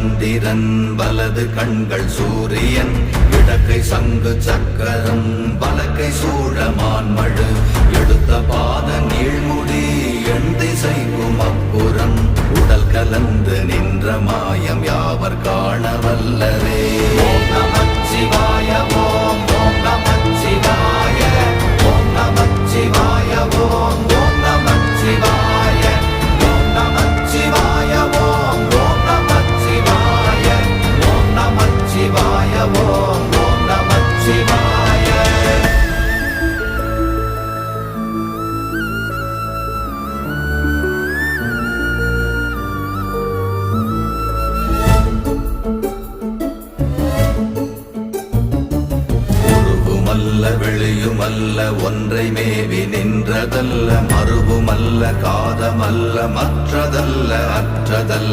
சந்திரன் வலது கண்கள் சூரியன் இடக்கை சங்கு சக்கரம் வலக்கை சூழமான்மழு எடுத்த பாத நீழ்முடி எண் திசைக்கும் அப்புறம் உடல் கலந்து நின்ற மாயம் யாவர் காண வல்லரே. ஓம் நமச்சிவாய ஓம் ஓம் நமச்சிவாய ஓம் நமச்சிவாய ஓம் ஓம் நமச்சிவாய ஓம் நமச்சிவாய ஓம் ஓம் நமச்சிவாய ஓம் நமச்சிவாய ஓம் ஓம் நமச்சிவாய. வெளியுமல்ல ஒன்றை மேவி நின்றதல்ல மறுவுமல்ல காதமல்ல மற்றதல்ல அற்றதல்ல